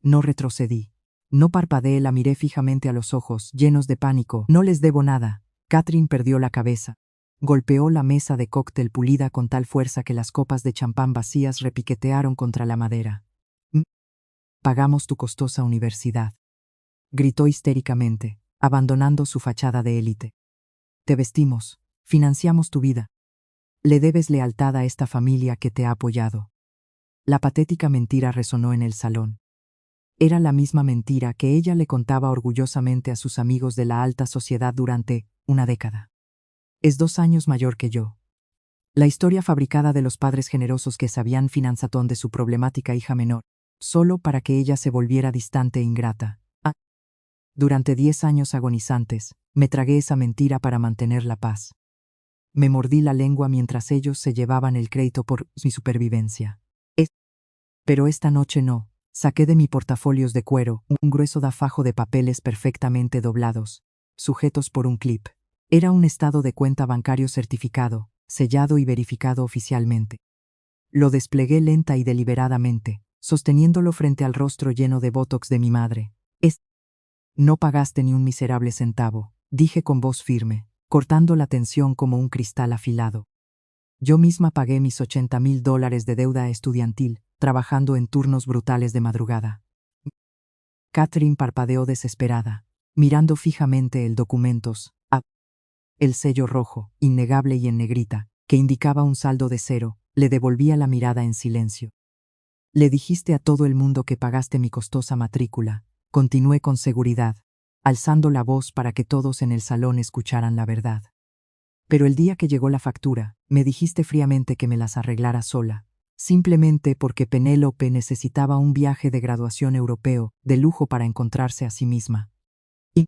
No retrocedí. No parpadeé, la miré fijamente a los ojos, llenos de pánico. «No les debo nada». Catherine perdió la cabeza. Golpeó la mesa de cóctel pulida con tal fuerza que las copas de champán vacías repiquetearon contra la madera. «Pagamos tu costosa universidad», gritó histéricamente. abandonando su fachada de élite. Te vestimos, financiamos tu vida. Le debes lealtad a esta familia que te ha apoyado. La patética mentira resonó en el salón. Era la misma mentira que ella le contaba orgullosamente a sus amigos de la alta sociedad durante una década. Es 2 años mayor que yo. La historia fabricada de los padres generosos que sabían finanzatón de su problemática hija menor, solo para que ella se volviera distante e ingrata. Durante 10 años agonizantes, me tragué esa mentira para mantener la paz. Me mordí la lengua mientras ellos se llevaban el crédito por mi supervivencia. Pero esta noche no. Saqué de mi portafolios de cuero un grueso fajo de papeles perfectamente doblados, sujetos por un clip. Era un estado de cuenta bancario certificado, sellado y verificado oficialmente. Lo desplegué lenta y deliberadamente, sosteniéndolo frente al rostro lleno de botox de mi madre. No pagaste ni un miserable centavo, dije con voz firme, cortando la tensión como un cristal afilado. Yo misma pagué mis $80,000 de deuda estudiantil, trabajando en turnos brutales de madrugada. Catherine parpadeó desesperada, mirando fijamente el documentos, el sello rojo, innegable y en negrita, que indicaba un saldo de 0, le devolvía la mirada en silencio. Le dijiste a todo el mundo que pagaste mi costosa matrícula, continué con seguridad, alzando la voz para que todos en el salón escucharan la verdad. Pero el día que llegó la factura, me dijiste fríamente que me las arreglara sola, simplemente porque Penélope necesitaba un viaje de graduación europeo, de lujo para encontrarse a sí misma. Y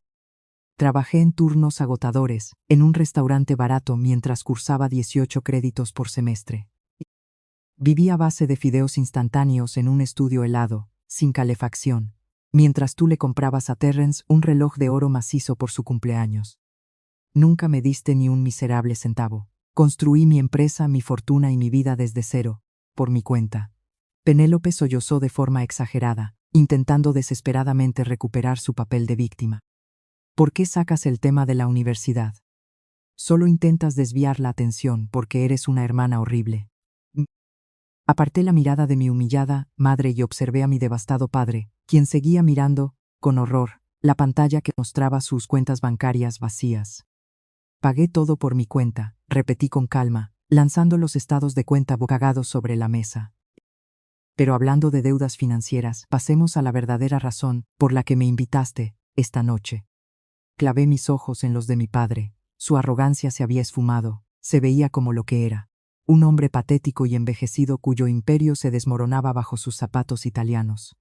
trabajé en turnos agotadores, en un restaurante barato mientras cursaba 18 créditos por semestre. Viví a base de fideos instantáneos en un estudio helado, sin calefacción, mientras tú le comprabas a Terrence un reloj de oro macizo por su cumpleaños. Nunca me diste ni un miserable centavo. Construí mi empresa, mi fortuna y mi vida desde cero, por mi cuenta. Penélope sollozó de forma exagerada, intentando desesperadamente recuperar su papel de víctima. ¿Por qué sacas el tema de la universidad? Solo intentas desviar la atención porque eres una hermana horrible. Aparté la mirada de mi humillada madre y observé a mi devastado padre, quien seguía mirando, con horror, la pantalla que mostraba sus cuentas bancarias vacías. Pagué todo por mi cuenta, repetí con calma, lanzando los estados de cuenta bocagados sobre la mesa. Pero hablando de deudas financieras, pasemos a la verdadera razón por la que me invitaste esta noche. Clavé mis ojos en los de mi padre. Su arrogancia se había esfumado, se veía como lo que era. Un hombre patético y envejecido cuyo imperio se desmoronaba bajo sus zapatos italianos.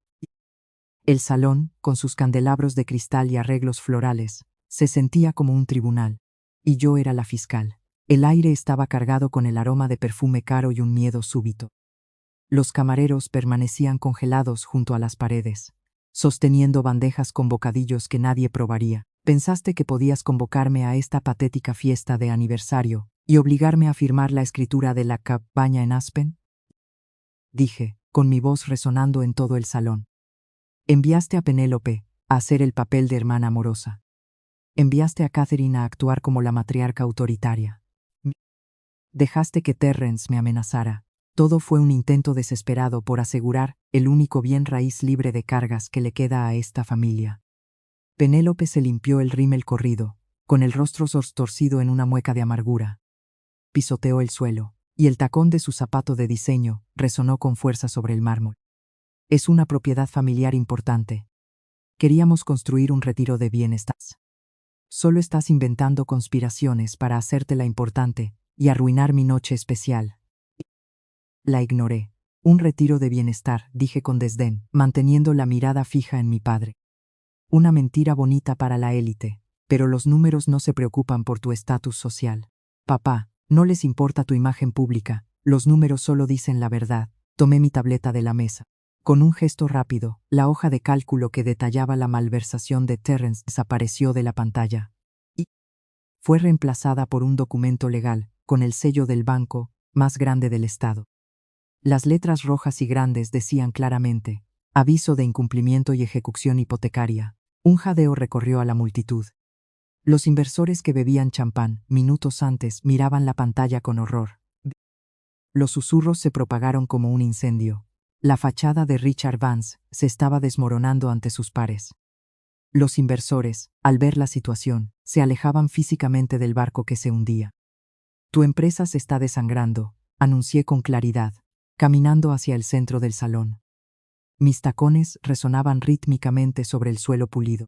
El salón, con sus candelabros de cristal y arreglos florales, se sentía como un tribunal. Y yo era la fiscal. El aire estaba cargado con el aroma de perfume caro y un miedo súbito. Los camareros permanecían congelados junto a las paredes, sosteniendo bandejas con bocadillos que nadie probaría. ¿Pensaste que podías convocarme a esta patética fiesta de aniversario y obligarme a firmar la escritura de la cabaña en Aspen? Dije, con mi voz resonando en todo el salón. Enviaste a Penélope a hacer el papel de hermana amorosa. Enviaste a Catherine a actuar como la matriarca autoritaria. Dejaste que Terrence me amenazara. Todo fue un intento desesperado por asegurar el único bien raíz libre de cargas que le queda a esta familia. Penélope se limpió el rímel corrido, con el rostro torcido en una mueca de amargura. Pisoteó el suelo, y el tacón de su zapato de diseño resonó con fuerza sobre el mármol. Es una propiedad familiar importante. Queríamos construir un retiro de bienestar. Solo estás inventando conspiraciones para hacértela importante y arruinar mi noche especial. La ignoré. Un retiro de bienestar, dije con desdén, manteniendo la mirada fija en mi padre. Una mentira bonita para la élite, pero los números no se preocupan por tu estatus social. Papá, no les importa tu imagen pública, los números solo dicen la verdad. Tomé mi tableta de la mesa. Con un gesto rápido, la hoja de cálculo que detallaba la malversación de Terrence desapareció de la pantalla. Y fue reemplazada por un documento legal, con el sello del banco más grande del estado. Las letras rojas y grandes decían claramente: aviso de incumplimiento y ejecución hipotecaria. Un jadeo recorrió a la multitud. Los inversores que bebían champán minutos antes miraban la pantalla con horror. Los susurros se propagaron como un incendio. La fachada de Richard Vance se estaba desmoronando ante sus pares. Los inversores, al ver la situación, se alejaban físicamente del barco que se hundía. Tu empresa se está desangrando, anuncié con claridad, caminando hacia el centro del salón. Mis tacones resonaban rítmicamente sobre el suelo pulido.